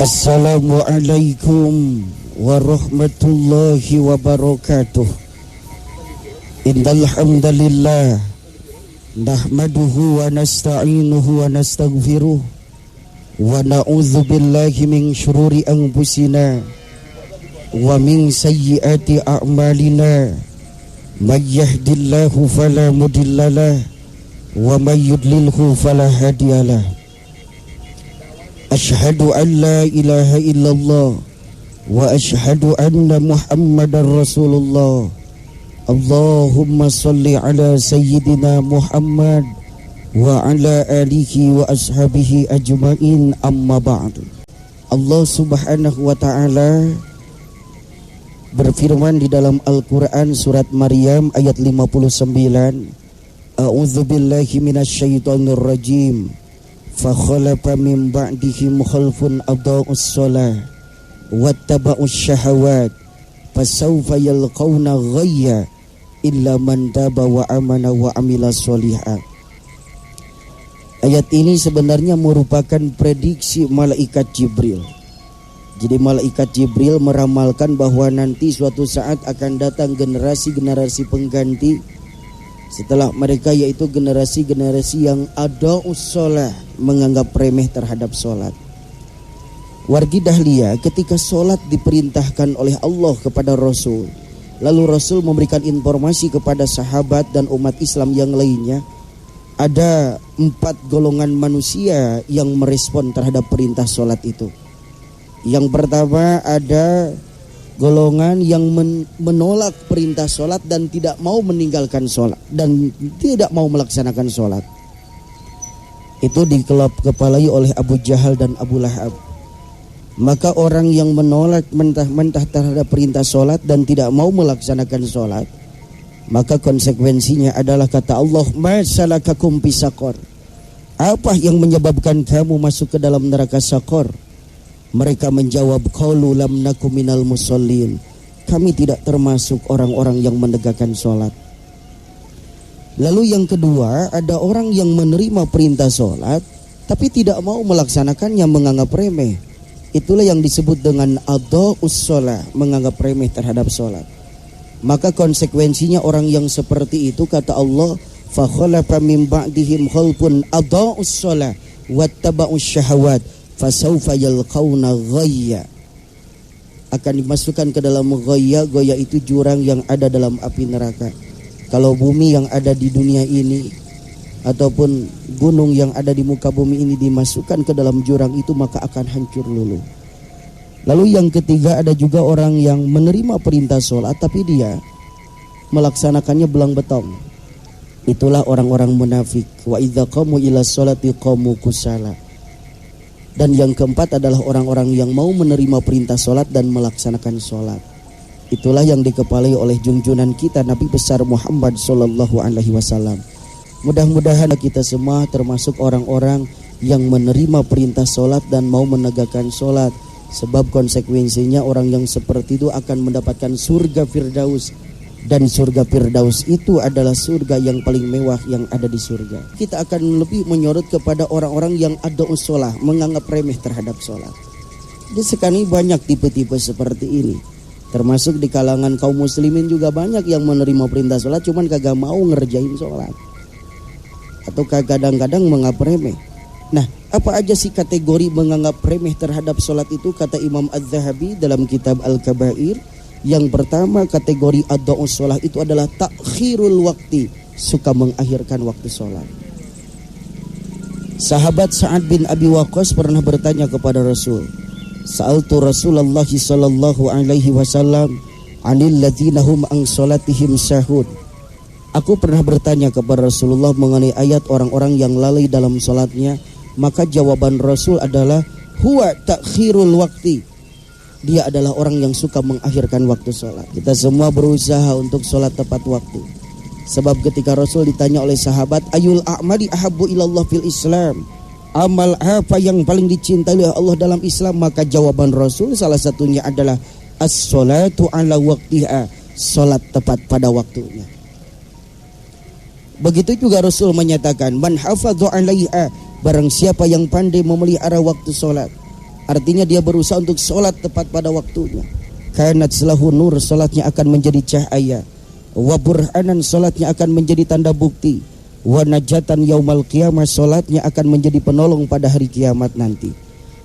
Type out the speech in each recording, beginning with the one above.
Assalamualaikum warahmatullahi wabarakatuh. Innal hamdalillah nahmaduhu wa nasta'inuhu wa nastaghfiruh wa na'udzu billahi min syururi anfusina wa min sayyiati a'malina. May yahdihillahu fala mudhillalah wa may yudlilhu fala hadiyalah. Asyhadu an la ilaha illallah wa asyhadu anna Muhammadar Rasulullah. Allahumma salli ala sayyidina Muhammad wa ala alihi wa ashabihi ajmain, amma ba'du. Allah Subhanahu wa ta'ala berfirman di dalam Al-Quran surat Maryam ayat 59, A'udzu billahi minasyaitonir rajim. Fakhalafa min ba'dihim khalfun adha'us shalah wattaba'us syahawat fasawfa yalqawna ghayya illa man taba wa amana wa amila sholihan. Ayat ini sebenarnya merupakan prediksi malaikat Jibril. Jadi malaikat Jibril meramalkan bahwa nanti suatu saat akan datang generasi-generasi pengganti setelah mereka, yaitu generasi-generasi yang adha'us shalah, menganggap remeh terhadap sholat. Wargi dahlia, ketika sholat diperintahkan oleh Allah kepada Rasul, lalu Rasul memberikan informasi kepada sahabat dan umat Islam yang lainnya, ada 4 golongan manusia yang merespon terhadap perintah sholat itu. Yang pertama, ada golongan yang menolak perintah sholat dan tidak mau meninggalkan sholat dan tidak mau melaksanakan sholat. Itu dikepalai oleh Abu Jahal dan Abu Lahab. Maka orang yang menolak mentah-mentah terhadap perintah sholat dan tidak mau melaksanakan sholat, maka konsekuensinya adalah kata Allah, ma salakakum fi saqar. Apa yang menyebabkan kamu masuk ke dalam neraka Saqar? Mereka menjawab, qalu lam nakum minal musallin. Kami tidak termasuk orang-orang yang menegakkan sholat. Lalu yang kedua, ada orang yang menerima perintah sholat tapi tidak mau melaksanakannya, menganggap remeh. Itulah yang disebut dengan adha'us shalah, menganggap remeh terhadap sholat. Maka konsekuensinya orang yang seperti itu, kata Allah, fa khalafa min ba'dihim khalfun adha'us shalah wattaba'us syahawat fasawfa yalqawna ghayya. Akan dimasukkan ke dalam ghayya. Ghayya itu jurang yang ada dalam api neraka. Kalau bumi yang ada di dunia ini ataupun gunung yang ada di muka bumi ini dimasukkan ke dalam jurang itu, maka akan hancur luluh. Lalu yang ketiga, ada juga orang yang menerima perintah sholat tapi dia melaksanakannya belang betong. Itulah orang-orang munafik. Wa idza qamu ila sholati qamu kusala. Dan yang keempat adalah orang-orang yang mau menerima perintah sholat dan melaksanakan sholat. Itulah yang dikepalai oleh junjungan kita Nabi besar Muhammad sallallahu alaihi wasallam. Mudah-mudahan kita semua termasuk orang-orang yang menerima perintah sholat dan mau menegakkan sholat. Sebab konsekuensinya orang yang seperti itu akan mendapatkan surga Firdaus. Dan surga Firdaus itu adalah surga yang paling mewah yang ada di surga. Kita akan lebih menyorot kepada orang-orang yang adha'us shalah, menganggap remeh terhadap sholat. Jadi sekarang banyak tipe-tipe seperti ini. Termasuk di kalangan kaum muslimin juga banyak yang menerima perintah sholat cuman kagak mau ngerjain sholat, atau kadang-kadang menganggap remeh. Nah, apa aja sih kategori menganggap remeh terhadap sholat itu? Kata Imam Az-Zahabi dalam kitab Al-Kabair, yang pertama kategori adha'us shalah itu adalah takhirul waqti, suka mengakhirkan waktu sholat. Sahabat Sa'ad bin Abi Waqqas pernah bertanya kepada Rasul, sa'altu Rasulullah sallallahu alaihi wasallam anil ladzina hum an sholatihim sahun. Aku pernah bertanya kepada Rasulullah mengenai ayat orang-orang yang lalai dalam sholatnya. Maka jawaban Rasul adalah huwa takhirul waqti. Dia adalah orang yang suka mengakhirkan waktu sholat. Kita semua berusaha untuk sholat tepat waktu. Sebab ketika Rasul ditanya oleh sahabat, ayul a'mali ahabbu ilallah fil Islam, amal apa yang paling dicintai oleh Allah dalam Islam? Maka jawaban Rasul salah satunya adalah as-sholatu ala waqtiha, sholat tepat pada waktunya. Begitu juga Rasul menyatakan, man hafadhu alaiha, barang siapa yang pandai memelihara waktu sholat, Artinya dia berusaha untuk sholat tepat pada waktunya. Kanat lahu nur, sholatnya akan menjadi cahaya. Wa burhanan, sholatnya akan menjadi tanda bukti. Wa najatan yaumal qiyamah, sholatnya akan menjadi penolong pada hari kiamat nanti.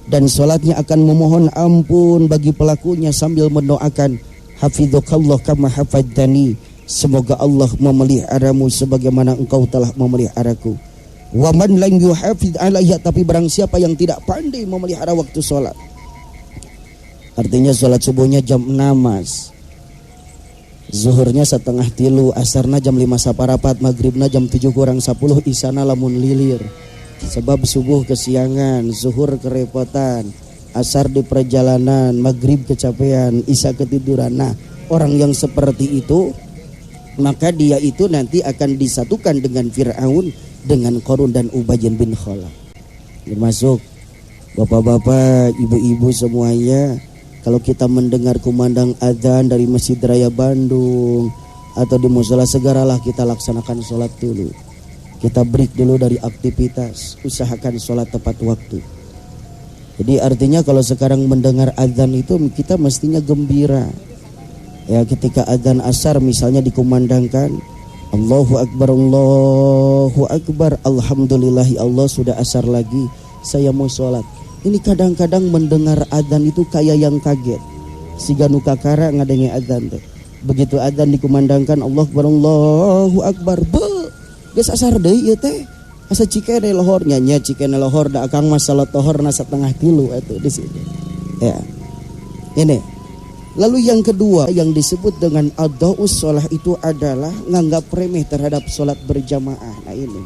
Dan sholatnya akan memohon ampun bagi pelakunya sambil mendoakan, hafidhukallah kama hafadzani, semoga Allah memeliharamu sebagaimana engkau telah memeliharaku. Wa man lam yuhafidz alaiha, tapi barang siapa yang tidak pandai memelihara waktu sholat. Artinya sholat subuhnya jam 6 mas, zuhurnya setengah 3, asarna jam 5 saparapat, maghribna jam 7 kurang 10, isana lamun lilir. Sebab subuh kesiangan, zuhur kerepotan, asar di perjalanan, maghrib kecapean, isya ketiduran. Nah, orang yang seperti itu, maka dia itu nanti akan disatukan dengan Fir'aun, dengan Qarun dan Ubayy bin Khalaf. Termasuk bapak-bapak, ibu-ibu semuanya, kalau kita mendengar kumandang adzan dari Masjid Raya Bandung atau di mushola, segeralah kita laksanakan sholat dulu. Kita break dulu dari aktivitas, usahakan sholat tepat waktu. Jadi artinya kalau sekarang mendengar adzan itu kita mestinya gembira. Ya, ketika adzan asar misalnya dikumandangkan, Allahu Akbar, alhamdulillahi Allah sudah asar lagi, saya mau sholat. Ini kadang-kadang mendengar adzan itu kayak yang kaget. Siga nu kakara ngadengi adzan teh. Begitu adzan dikumandangkan Allahu Akbar, geus asar deui ieu teh. Asa cikene lohornya nya cikene lohor da akang mah salat tohorna setengah 3 atuh di sini. Ya. Ini. Lalu yang kedua yang disebut dengan adha'us shalah itu adalah nganggap remeh terhadap sholat berjamaah. Nah ini.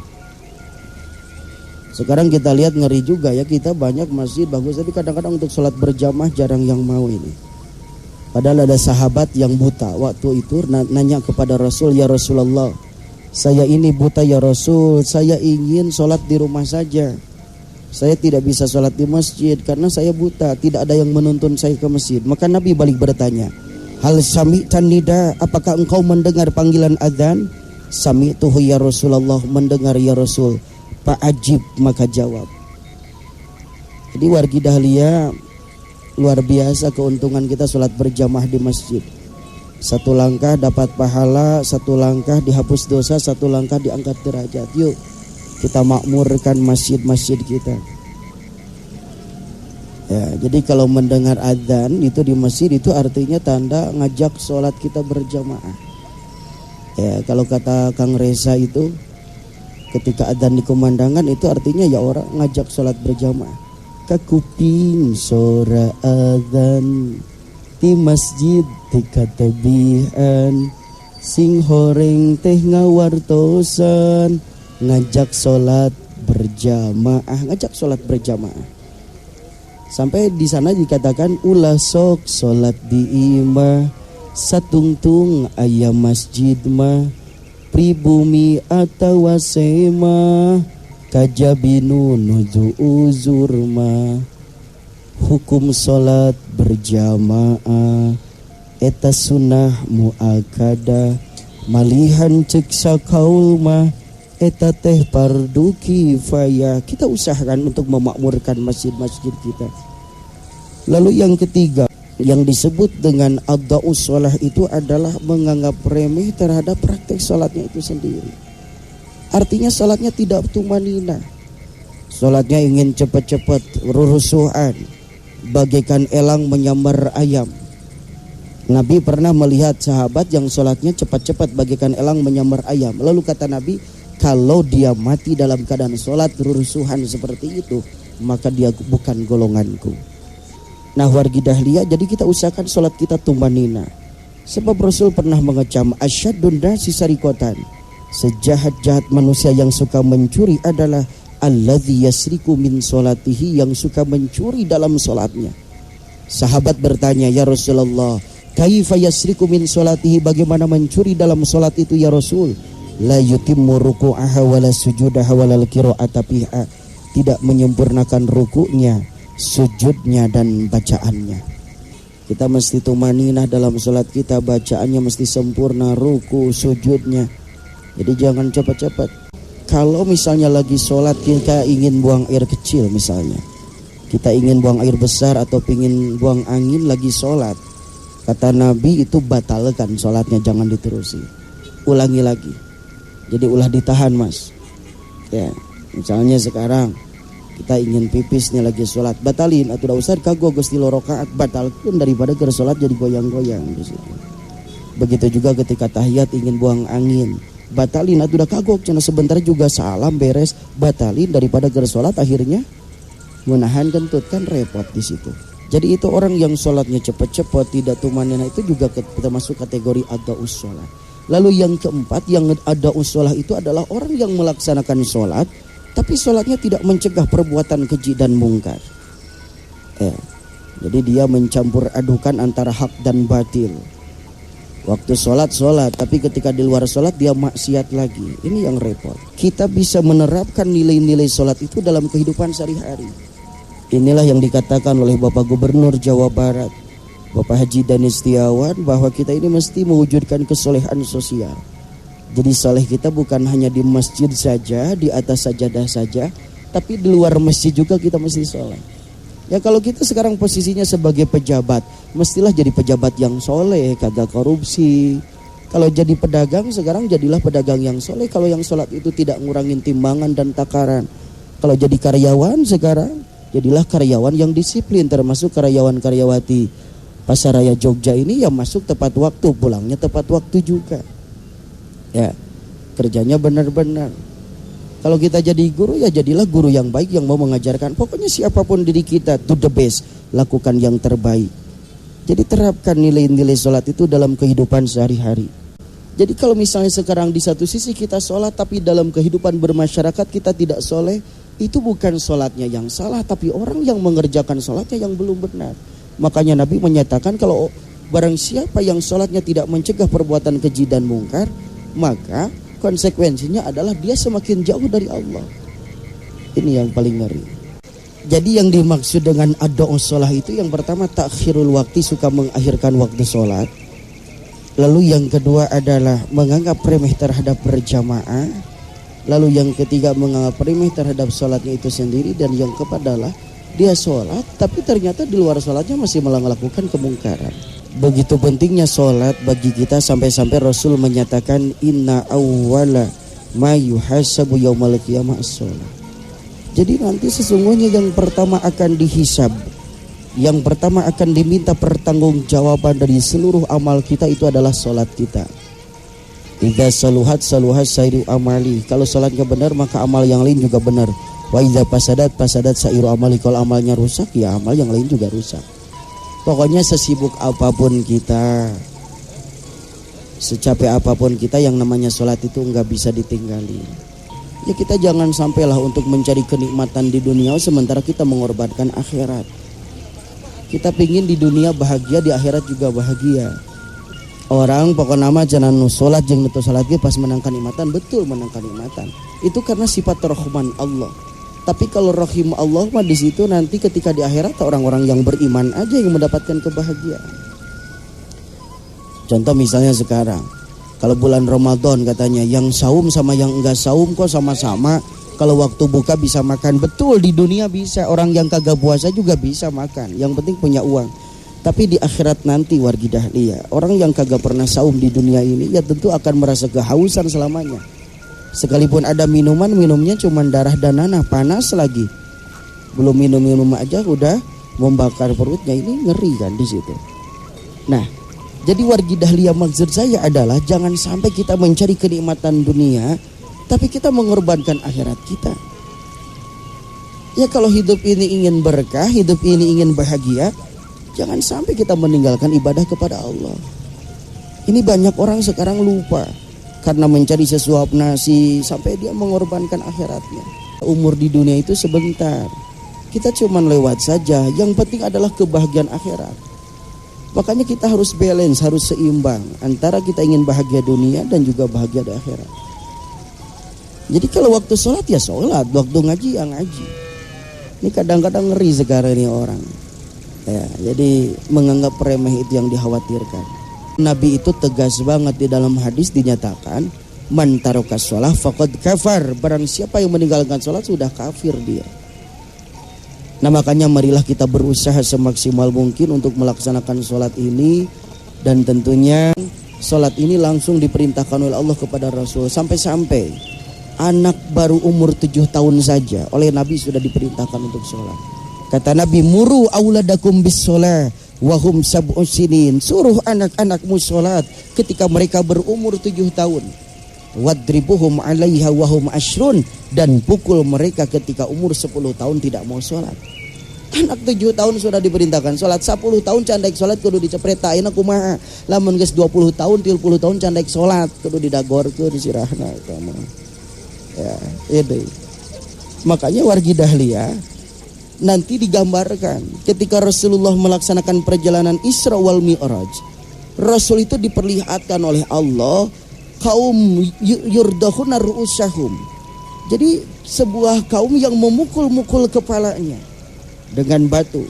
Sekarang kita lihat ngeri juga ya, kita banyak masjid bagus tapi kadang-kadang untuk sholat berjamaah jarang yang mau ini. Padahal ada sahabat yang buta waktu itu nanya kepada Rasul, ya Rasulullah, saya ini buta ya Rasul, saya ingin sholat di rumah saja. Saya tidak bisa sholat di masjid karena saya buta, tidak ada yang menuntun saya ke masjid. Maka Nabi balik bertanya, hal sami'tan nida, apakah engkau mendengar panggilan adzan? Sami'tuhu ya Rasulullah, mendengar ya Rasul. Fa'ajib, maka jawab. Jadi wargi dahlia, luar biasa keuntungan kita sholat berjamaah di masjid. Satu langkah dapat pahala, satu langkah dihapus dosa, satu langkah diangkat derajat. Yuk kita makmurkan masjid-masjid kita. Ya, jadi kalau mendengar adzan itu di masjid itu artinya tanda ngajak sholat kita berjamaah. Ya, kalau kata Kang Reza itu ketika adzan dikumandangkan itu artinya ya orang ngajak sholat berjamaah. Kakuping sora adzan di masjid dikatabihan, sing horeng teh ngawartosan, ngajak sholat berjamaah, sampai di sana dikatakan ulah sok sholat di imah, satungtung ayam masjid mah, pribumi atau sema, kajabinu nuju uzur mah, hukum sholat berjamaah eta sunnah muakada, malihan cek sakaul mah eta teh fardu kifayah. Kita usahakan untuk memakmurkan masjid-masjid kita. Lalu yang ketiga yang disebut dengan adha'us shalah itu adalah menganggap remeh terhadap praktek salatnya itu sendiri. Artinya salatnya tidak tumanina. Salatnya ingin cepat-cepat, rurusuhan, bagaikan elang menyambar ayam. Nabi pernah melihat sahabat yang salatnya cepat-cepat bagaikan elang menyambar ayam. Lalu kata Nabi, kalau dia mati dalam keadaan sholat rusuhan seperti itu, maka dia bukan golonganku. Nah wargi dahlia, jadi kita usahakan sholat kita tumanina. Sebab Rasul pernah mengecam asyadun nasi sarikotan, sejahat-jahat manusia yang suka mencuri adalah alladzi yasriku min sholatihi, yang suka mencuri dalam sholatnya. Sahabat bertanya, ya Rasulullah, kaifa yasriku min sholatihi, bagaimana mencuri dalam sholat itu ya Rasul? La yutimmu ruku'aha wala sujudaha wala qira'ata fiha, tidak menyempurnakan rukuknya, sujudnya dan bacaannya. Kita mesti tumaninah dalam salat kita, bacaannya mesti sempurna, ruku, sujudnya. Jadi jangan cepat-cepat. Kalau misalnya lagi salat kita ingin buang air kecil misalnya, Kita ingin buang air besar atau ingin buang angin lagi sholat, kata Nabi itu batalkan sholatnya, jangan diterusi, ulangi lagi. Jadi ulah ditahan mas. Ya, misalnya sekarang kita ingin pipis nih lagi sholat, batalin atau udah usah kagok gusti lo rakaat, batalkan daripada ke sholat jadi goyang-goyang di situ. Begitu juga ketika tahiyat ingin buang angin, batalin atau udah kagok cina sebentar juga salam beres, batalin daripada ke sholat akhirnya menahan kentut, kan repot di situ. Jadi itu orang yang sholatnya cepat-cepat tidak tumanina itu juga kita masuk kategori adaus sholat. Lalu yang keempat yang adaus sholat itu adalah orang yang melaksanakan sholat tapi sholatnya tidak mencegah perbuatan keji dan mungkar. Jadi dia mencampur adukan antara hak dan batil. Waktu sholat, tapi ketika di luar sholat dia maksiat lagi. Ini yang repot. Kita bisa menerapkan nilai-nilai sholat itu dalam kehidupan sehari-hari. Inilah yang dikatakan oleh Bapak Gubernur Jawa Barat, Bapak Haji Danis Setiawan, bahwa kita ini mesti mewujudkan kesolehan sosial. Jadi soleh kita bukan hanya di masjid saja, di atas sajadah saja, tapi di luar masjid juga kita mesti soleh. Ya kalau kita sekarang posisinya sebagai pejabat, mestilah jadi pejabat yang soleh, kagak korupsi. Kalau jadi pedagang sekarang jadilah pedagang yang soleh. Kalau yang sholat itu tidak ngurangin timbangan dan takaran. Kalau jadi karyawan sekarang, jadilah karyawan yang disiplin, termasuk karyawan-karyawati Pasaraya Jogja ini yang masuk tepat waktu, pulangnya tepat waktu juga. Ya, kerjanya benar-benar. Kalau kita jadi guru, ya jadilah guru yang baik yang mau mengajarkan. Pokoknya siapapun diri kita, do the best, lakukan yang terbaik. Jadi terapkan nilai-nilai sholat itu dalam kehidupan sehari-hari. Jadi kalau misalnya sekarang di satu sisi kita sholat, tapi dalam kehidupan bermasyarakat kita tidak soleh, itu bukan sholatnya yang salah, tapi orang yang mengerjakan sholatnya yang belum benar. Makanya Nabi menyatakan kalau barang siapa yang sholatnya tidak mencegah perbuatan keji dan mungkar, maka konsekuensinya adalah dia semakin jauh dari Allah. Ini yang paling ngeri. Jadi yang dimaksud dengan adaus sholat itu yang pertama takhirul waktu, suka mengakhirkan waktu sholat. Lalu yang kedua adalah menganggap remeh terhadap berjamaah. Lalu yang ketiga menganggap remeh terhadap sholatnya itu sendiri. Dan yang keempat adalah dia sholat tapi ternyata di luar sholatnya masih melakukan kemungkaran. Begitu pentingnya sholat bagi kita sampai-sampai Rasul menyatakan inna awwala ma yuhasabu yaumal qiyamah as-sholat. Jadi nanti sesungguhnya yang pertama akan dihisab, yang pertama akan diminta pertanggungjawaban dari seluruh amal kita itu adalah sholat kita. Idza saluhat saluhat sairu amali. Kalau sholatnya benar maka amal yang lain juga benar. Wa idza fasadat sairu amali. Kalau amalnya rusak ya amal yang lain juga rusak. Pokoknya sesibuk apapun kita, secapek apapun kita, yang namanya sholat itu nggak bisa ditinggali. Ya kita jangan sampailah untuk mencari kenikmatan di dunia sementara kita mengorbankan akhirat. Kita pingin di dunia bahagia, di akhirat juga bahagia. Orang pokok nama jangan sholat jeung nutu sholat pas menangkan nikmatan, betul menangkan nikmatan. Itu karena sifat rahman Allah. Tapi kalau rahim Allah mah di situ nanti ketika di akhirat orang-orang yang beriman aja yang mendapatkan kebahagiaan. Contoh misalnya sekarang, kalau bulan Ramadan katanya yang saum sama yang enggak saum kok sama-sama. Kalau waktu buka bisa makan, betul di dunia bisa. Orang yang kagak puasa juga bisa makan. Yang penting punya uang. Tapi di akhirat nanti wargi dahlia, orang yang kagak pernah saum di dunia ini ya tentu akan merasa kehausan selamanya. Sekalipun ada minuman, minumnya cuma darah dan nanah, panas lagi. Belum minum aja udah membakar perutnya, ini ngeri kan di situ. Nah, jadi wargi dahlia maksud saya adalah jangan sampai kita mencari kenikmatan dunia, tapi kita mengorbankan akhirat kita. Ya kalau hidup ini ingin berkah, hidup ini ingin bahagia, jangan sampai kita meninggalkan ibadah kepada Allah. Ini banyak orang sekarang lupa. Karena mencari sesuap nasi sampai dia mengorbankan akhiratnya. Umur di dunia itu sebentar. Kita cuma lewat saja. Yang penting adalah kebahagiaan akhirat. Makanya kita harus balance, harus seimbang antara kita ingin bahagia dunia dan juga bahagia di akhirat. Jadi kalau waktu sholat ya sholat, waktu ngaji ya ngaji. Ini kadang-kadang ngeri sekarang ini orang. Ya, jadi menganggap remeh itu yang dikhawatirkan. Nabi itu tegas banget di dalam hadis dinyatakan man tarokas sholah faqad kafar. Barang siapa yang meninggalkan sholat sudah kafir dia. Nah makanya marilah kita berusaha semaksimal mungkin untuk melaksanakan sholat ini. Dan tentunya sholat ini langsung diperintahkan oleh Allah kepada Rasul. Sampai-sampai anak baru umur 7 tahun saja oleh Nabi sudah diperintahkan untuk sholat. Kata Nabi, muru auladakum bis sholat wahum sab'un sinin. Suruh anak-anakmu sholat ketika mereka berumur 7 tahun. Wadribuhum alaiha wahum ashrun. Dan pukul mereka ketika umur 10 tahun tidak mau sholat. Anak 7 tahun sudah diperintahkan sholat. 10 tahun candaik sholat kudu dicepretain aku mah. Lamun geus 20 tahun 30 tahun candaik sholat kudu didagorkeun sirahna kamu. Ya, itu. Makanya wargi dahlia nanti digambarkan ketika Rasulullah melaksanakan perjalanan Isra wal Mi'raj. Rasul itu diperlihatkan oleh Allah kaum yurdahuna ru'usahum. Jadi sebuah kaum yang memukul-mukul kepalanya dengan batu.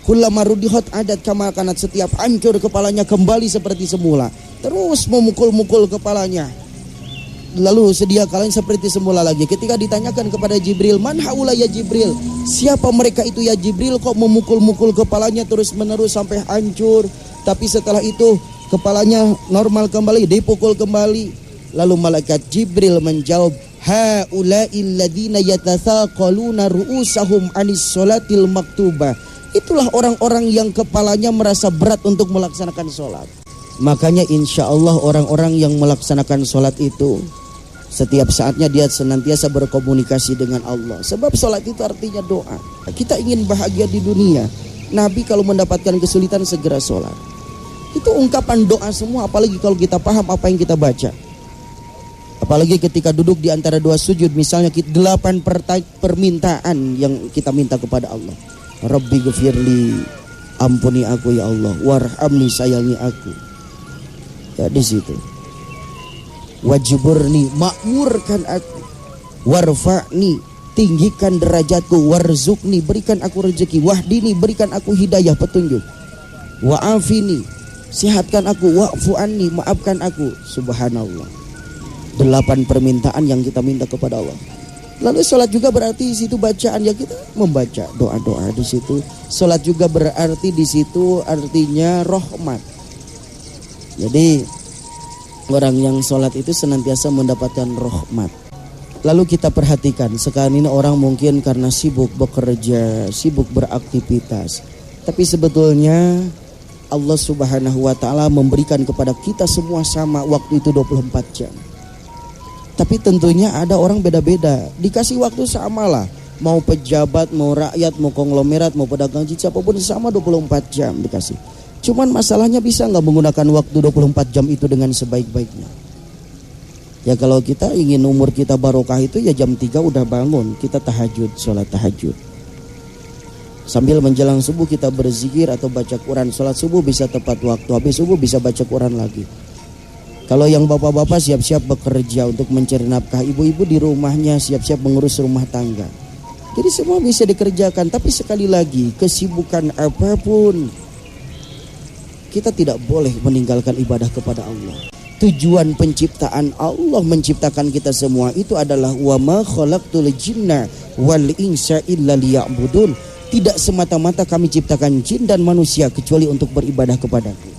Kullama rudihat adat kama kanat, setiap hancur kepalanya kembali seperti semula. Terus memukul-mukul kepalanya. Lalu sedia kalian seperti semula lagi. Ketika ditanyakan kepada Jibril, man haula ya Jibril? Siapa mereka itu ya Jibril? Kok memukul-mukul kepalanya terus menerus sampai hancur? Tapi setelah itu kepalanya normal kembali, dipukul kembali. Lalu malaikat Jibril menjawab, haula'il ladzina yatathaqaluna ru'usahum anis sholatil maktubah. Itulah orang-orang yang kepalanya merasa berat untuk melaksanakan sholat. Makanya insya Allah orang-orang yang melaksanakan sholat itu setiap saatnya dia senantiasa berkomunikasi dengan Allah. Sebab sholat itu artinya doa. Kita ingin bahagia di dunia. Nabi kalau mendapatkan kesulitan segera sholat. Itu ungkapan doa semua, apalagi kalau kita paham apa yang kita baca. Apalagi ketika duduk di antara dua sujud, misalnya 8 permintaan yang kita minta kepada Allah. Rabbi ghafirli, ampuni aku ya Allah, warhamni, sayangi aku. Ya di situ. Wajiburni, makmurkan aku. Warfa'ni, tinggikan derajatku. Warzukni, berikan aku rezeki. Wahdini, berikan aku hidayah, petunjuk. Wa'afini, sehatkan aku. Wa'fu anni, maafkan aku. Subhanallah. 8 permintaan yang kita minta kepada Allah. Lalu sholat juga berarti di situ bacaan, ya kita membaca doa-doa di situ. Sholat juga berarti di situ artinya rahmat. Jadi orang yang sholat itu senantiasa mendapatkan rahmat. Lalu kita perhatikan sekarang ini orang mungkin karena sibuk bekerja, sibuk beraktivitas. Tapi sebetulnya Allah Subhanahu wa ta'ala memberikan kepada kita semua sama waktu itu 24 jam. Tapi tentunya ada orang beda-beda. Dikasih waktu sama lah. Mau pejabat, mau rakyat, mau konglomerat, mau pedagang cincin, apapun sama 24 jam dikasih. Cuman masalahnya bisa nggak menggunakan waktu 24 jam itu dengan sebaik-baiknya. Ya kalau kita ingin umur kita barokah itu ya jam 3 udah bangun. Kita tahajud, sholat tahajud. Sambil menjelang subuh kita berzikir atau baca Quran. Sholat subuh bisa tepat waktu. Habis subuh bisa baca Quran lagi. Kalau yang bapak-bapak siap-siap bekerja untuk mencari nafkah, ibu-ibu di rumahnya siap-siap mengurus rumah tangga. Jadi semua bisa dikerjakan. Tapi sekali lagi, kesibukan apapun, kita tidak boleh meninggalkan ibadah kepada Allah. Tujuan penciptaan Allah menciptakan kita semua itu adalah wa ma khalaqtul jinna wal insa illa liya'budun. Tidak semata-mata kami ciptakan jin dan manusia kecuali untuk beribadah kepadaku.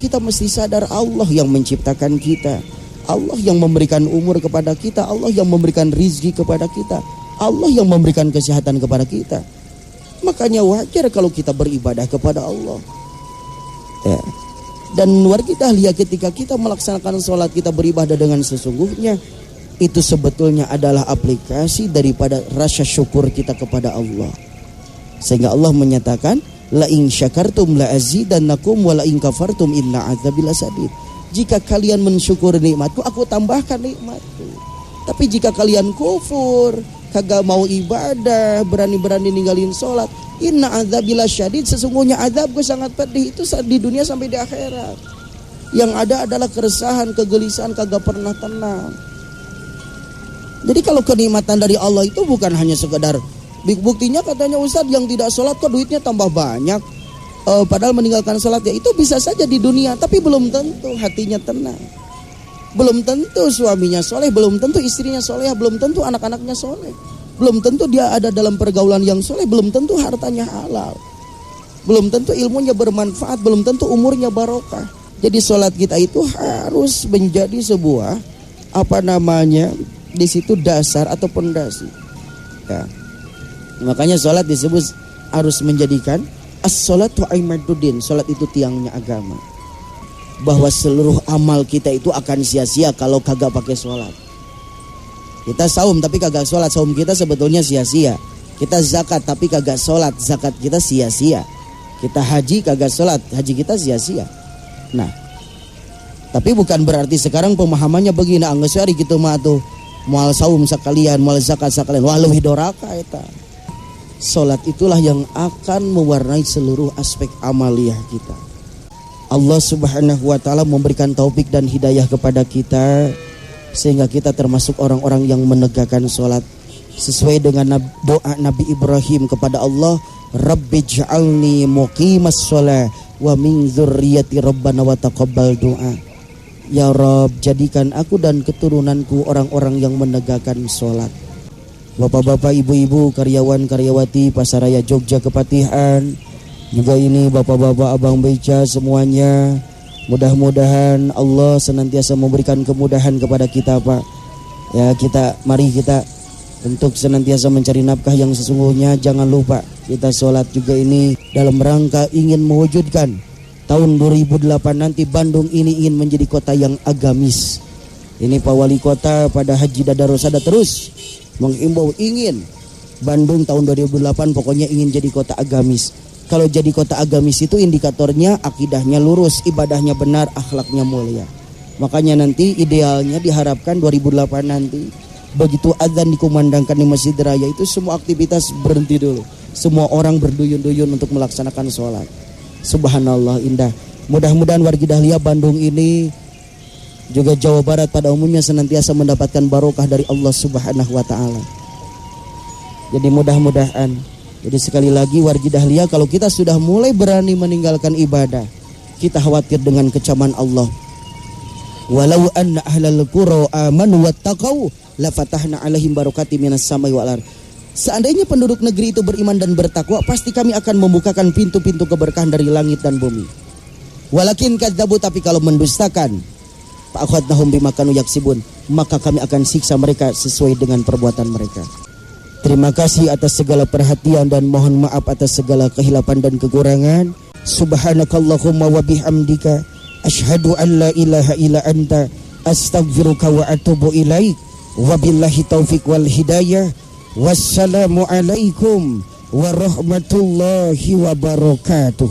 Kita mesti sadar Allah yang menciptakan kita, Allah yang memberikan umur kepada kita, Allah yang memberikan rizki kepada kita, Allah yang memberikan kesehatan kepada kita. Makanya wajar kalau kita beribadah kepada Allah. Ya. Dan warga dahlia ketika kita melaksanakan sholat, kita beribadah dengan sesungguhnya, itu sebetulnya adalah aplikasi daripada rasa syukur kita kepada Allah. Sehingga Allah menyatakan, la in syakartum la azidannakum wa la in kafartum inna adzabil sadid. Jika kalian mensyukuri nikmatku, aku tambahkan nikmatku. Tapi jika kalian kufur, kagak mau ibadah, berani-berani ninggalin sholat, inna adzabil sadid, sesungguhnya azabku sangat pedih. Itu di dunia sampai di akhirat. Yang ada adalah keresahan, kegelisahan, kagak pernah tenang. Jadi kalau kenikmatan dari Allah itu bukan hanya sekedar, buktinya katanya Ustadz yang tidak sholat kok duitnya tambah banyak, padahal meninggalkan sholat, ya itu bisa saja di dunia. Tapi belum tentu hatinya tenang, belum tentu suaminya soleh, belum tentu istrinya soleh, belum tentu anak-anaknya soleh. Belum tentu dia ada dalam pergaulan yang soleh, belum tentu hartanya halal, belum tentu ilmunya bermanfaat, belum tentu umurnya barokah. Jadi sholat kita itu harus menjadi sebuah di situ dasar atau pondasi. Ya. Makanya sholat disebut harus menjadikan as-sholatu imaduddin. Sholat itu tiangnya agama. Bahwa seluruh amal kita itu akan sia-sia kalau kagak pakai sholat. Kita saum tapi kagak sholat, saum kita sebetulnya sia-sia. Kita zakat tapi kagak sholat, zakat kita sia-sia. Kita haji kagak sholat, haji kita sia-sia. Nah, tapi bukan berarti sekarang pemahamannya begini, anggeus ari kitu mah tuh moal saum sekalian, moal zakat sekalian, wah leuwih doraka eta. Sholat itulah yang akan mewarnai seluruh aspek amaliyah kita. Allah Subhanahu wa taala memberikan taufik dan hidayah kepada kita sehingga kita termasuk orang-orang yang menegakkan sholat sesuai dengan doa Nabi Ibrahim kepada Allah, Rabbij'alni muqimas sholat wa min dzurriyyati rabbana wa taqabbal doa. Ya Rabb, jadikan aku dan keturunanku orang-orang yang menegakkan sholat. Bapak-bapak, ibu-ibu, karyawan-karyawati Pasaraya Jogja Kepatihan, juga ini bapak-bapak, abang beca semuanya, mudah-mudahan Allah senantiasa memberikan kemudahan kepada kita, Pak. Ya, mari kita untuk senantiasa mencari nafkah yang sesungguhnya. Jangan lupa kita sholat juga ini dalam rangka ingin mewujudkan tahun 2008 nanti Bandung ini ingin menjadi kota yang agamis. Ini Pak Wali Kota pada Haji Dadarosada terus mengimbau ingin Bandung tahun 2008 pokoknya ingin jadi kota agamis. Kalau jadi kota agamis itu indikatornya akidahnya lurus, ibadahnya benar, akhlaknya mulia. Makanya nanti idealnya diharapkan 2008 nanti begitu azan dikumandangkan di Masjid Raya itu semua aktivitas berhenti dulu. Semua orang berduyun-duyun untuk melaksanakan sholat. Subhanallah, indah. Mudah-mudahan wargi Dahlia Bandung ini juga Jawa Barat pada umumnya senantiasa mendapatkan barokah dari Allah Subhanahu wa taala. Jadi mudah-mudahan. Jadi sekali lagi wargi Dahlia, kalau kita sudah mulai berani meninggalkan ibadah, kita khawatir dengan kecaman Allah. Walau anna ahlal qura amanu wattaqau la fatahna alaihim barakati minas samai wal ardh. Seandainya penduduk negeri itu beriman dan bertakwa, pasti kami akan membukakan pintu-pintu keberkahan dari langit dan bumi. Walakin kadzabu, tapi kalau mendustakan, fa'akhadnahum bima kanu yaksibun, maka kami akan siksa mereka sesuai dengan perbuatan mereka. Terima kasih atas segala perhatian dan mohon maaf atas segala kehilapan dan kekurangan. Subhanakallahumma wa bihamdika asyhadu an la ilaha illa anta astaghfiruka wa atubu ilaik. Wabillahi taufik wal hidayah. Wassalamu alaikum warahmatullahi wabarakatuh.